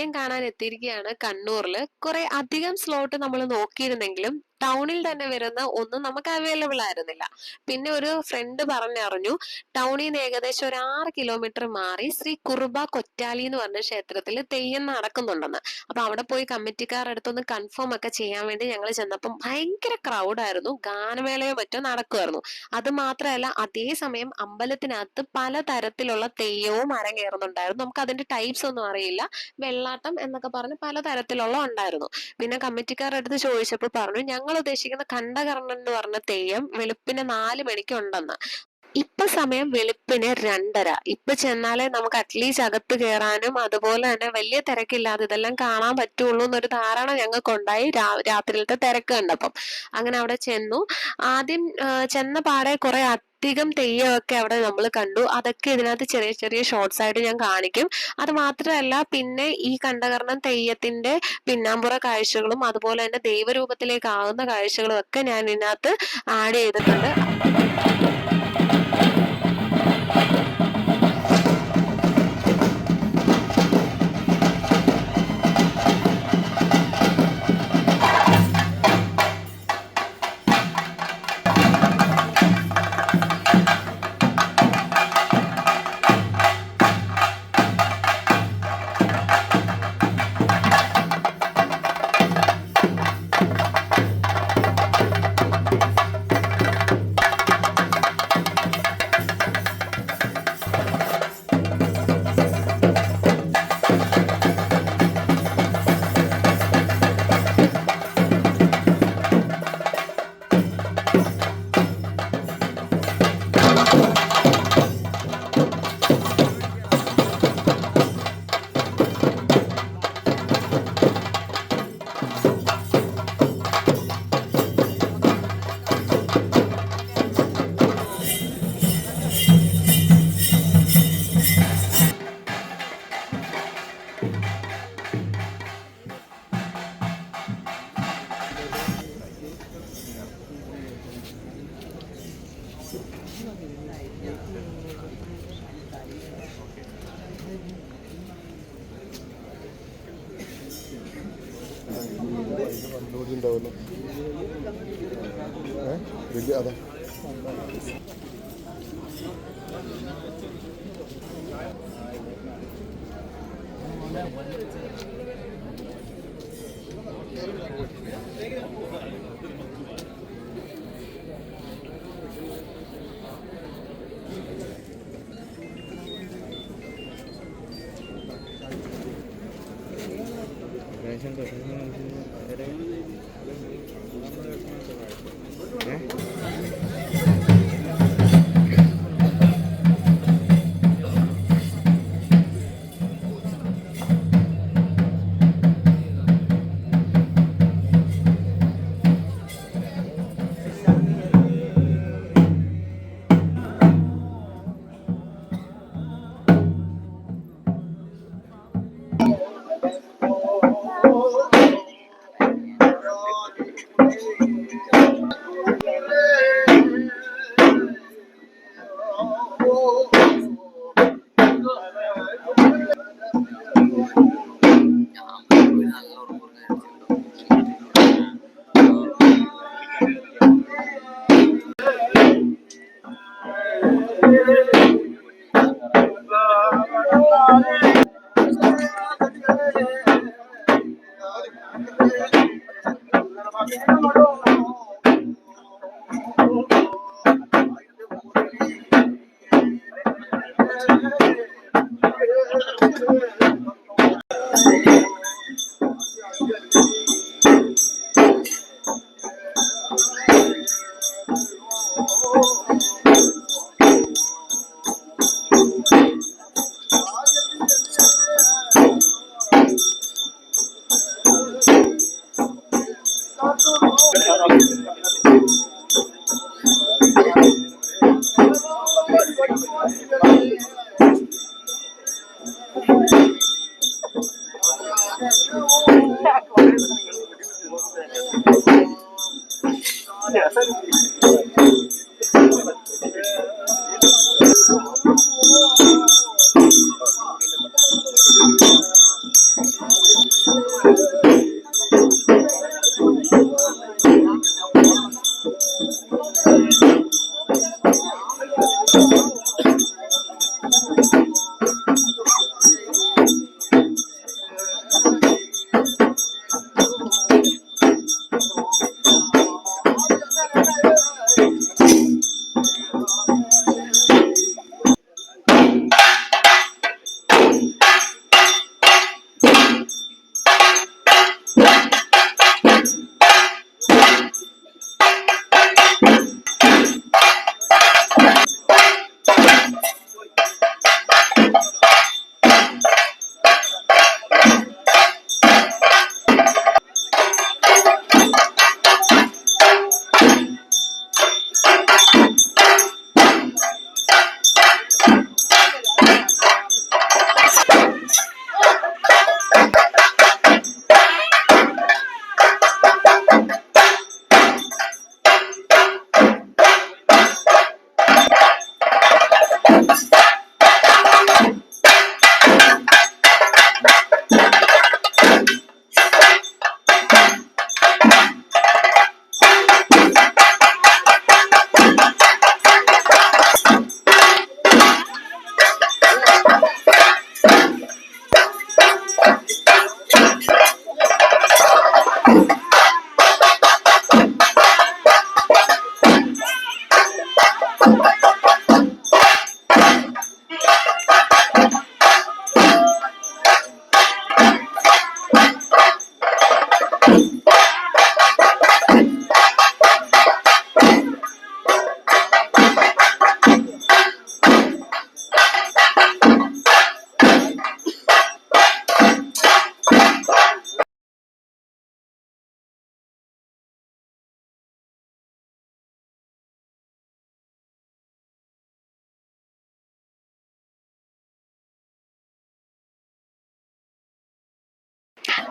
തെയ്യം കാണാൻ എത്തിയിരിക്കുകയാണ് കണ്ണൂരിൽ. കുറെ അധികം സ്ലോട്ട് നമ്മൾ നോക്കിയിരുന്നെങ്കിലും ടൗണിൽ തന്നെ വരുന്ന ഒന്നും നമുക്ക് അവൈലബിൾ ആയിരുന്നില്ല. പിന്നെ ഒരു ഫ്രണ്ട് പറഞ്ഞറിഞ്ഞു ടൗണിൽ നിന്ന് ഏകദേശം ഒരു 6 കിലോമീറ്റർ മാറി ശ്രീ കുറുബ കൊറ്റാലി എന്ന് പറഞ്ഞ ക്ഷേത്രത്തിൽ തെയ്യം നടക്കുന്നുണ്ടെന്ന്. അപ്പൊ അവിടെ പോയി കമ്മിറ്റിക്കാർ അടുത്തൊന്ന് കൺഫേം ഒക്കെ ചെയ്യാൻ വേണ്ടി ഞങ്ങൾ ചെന്നപ്പം ഭയങ്കര ക്രൗഡായിരുന്നു. ഗാനമേളയോ മറ്റോ നടക്കുമായിരുന്നു. അത് മാത്രമല്ല അതേസമയം അമ്പലത്തിനകത്ത് പലതരത്തിലുള്ള തെയ്യവും അരങ്ങേറുന്നുണ്ടായിരുന്നു. നമുക്ക് അതിന്റെ ടൈപ്സ് ഒന്നും അറിയില്ല. വെള്ളാട്ടം എന്നൊക്കെ പറഞ്ഞ് പലതരത്തിലുള്ള ഉണ്ടായിരുന്നു. പിന്നെ കമ്മിറ്റിക്കാരുടെ അടുത്ത് ചോദിച്ചപ്പോൾ പറഞ്ഞു ഞങ്ങൾ ഉദ്ദേശിക്കുന്ന കണ്ടകർണൻ എന്ന് പറഞ്ഞ തെയ്യം വെളുപ്പിന് 4 മണിക്ക് ഉണ്ടെന്ന്. ഇപ്പൊ സമയം വെളുപ്പിന് 2:30. ഇപ്പൊ ചെന്നാലേ നമുക്ക് അറ്റ്ലീസ്റ്റ് അകത്ത് കയറാനും അതുപോലെ തന്നെ വലിയ തിരക്കില്ലാതെ ഇതെല്ലാം കാണാൻ പറ്റുള്ളൂ എന്നൊരു ധാരണ ഞങ്ങൾക്കുണ്ടായി രാത്രിയിലത്തെ തിരക്ക് കണ്ടപ്പം. അങ്ങനെ അവിടെ ചെന്നു. ആദ്യം ചെന്ന പാടെ കുറെ അധികം തെയ്യമൊക്കെ അവിടെ നമ്മൾ കണ്ടു. അതൊക്കെ ഇതിനകത്ത് ചെറിയ ചെറിയ ഷോർട്സ് ആയിട്ട് ഞാൻ കാണിക്കും. അത് മാത്രമല്ല പിന്നെ ഈ കണ്ടകർണൻ തെയ്യത്തിന്റെ പിന്നാമ്പുറ കാഴ്ചകളും അതുപോലെ തന്നെ ദൈവരൂപത്തിലേക്ക് ആകുന്ന കാഴ്ചകളും ഒക്കെ ഞാൻ ഇതിനകത്ത് ആഡ് ചെയ്തിട്ടുണ്ട്. വലിയ അതാ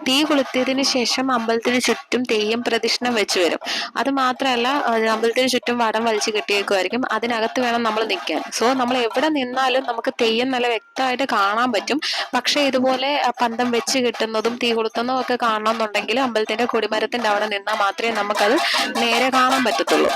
തീ കൊളുത്തിയതിന് ശേഷം അമ്പലത്തിന് ചുറ്റും തെയ്യം പ്രദക്ഷിണം വെച്ച് വരും. അത് മാത്രമല്ല, അമ്പലത്തിന് ചുറ്റും വടം വലിച്ചു കെട്ടിയേക്കുമായിരിക്കും. അതിനകത്ത് വേണം നമ്മൾ നിൽക്കാൻ. സോ നമ്മൾ എവിടെ നിന്നാലും നമുക്ക് തെയ്യം നല്ല വ്യക്തമായിട്ട് കാണാൻ പറ്റും. പക്ഷെ ഇതുപോലെ പന്തം വെച്ച് കെട്ടുന്നതും തീ കൊളുത്തുന്നതും ഒക്കെ കാണണമെന്നുണ്ടെങ്കിൽ അമ്പലത്തിന്റെ കൊടിമരത്തിന്റെ അവിടെ നിന്നാൽ മാത്രമേ നമുക്കത് നേരെ കാണാൻ പറ്റത്തുള്ളൂ.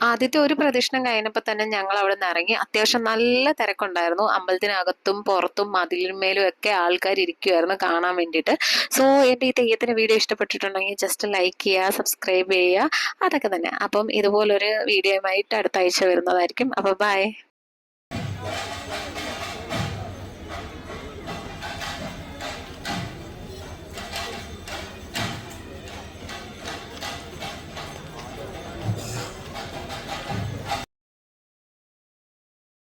ആദ്യത്തെ ഒരു പ്രദക്ഷിണം കഴിഞ്ഞപ്പോൾ തന്നെ ഞങ്ങൾ അവിടെ നിന്ന് ഇറങ്ങി. അത്യാവശ്യം നല്ല തിരക്കുണ്ടായിരുന്നു. അമ്പലത്തിനകത്തും പുറത്തും മതിലിന്മേലും ഒക്കെ ആൾക്കാർ ഇരിക്കുമായിരുന്നു കാണാൻ വേണ്ടിയിട്ട്. സോ എൻ്റെ ഈ തെയ്യത്തിന് വീഡിയോ ഇഷ്ടപ്പെട്ടിട്ടുണ്ടെങ്കിൽ ജസ്റ്റ് ലൈക്ക് ചെയ്യുക, സബ്സ്ക്രൈബ് ചെയ്യുക, അതൊക്കെ തന്നെ. അപ്പം ഇതുപോലൊരു വീഡിയോയുമായിട്ട് അടുത്ത ആഴ്ച വരുന്നതായിരിക്കും. അപ്പോൾ ബൈ.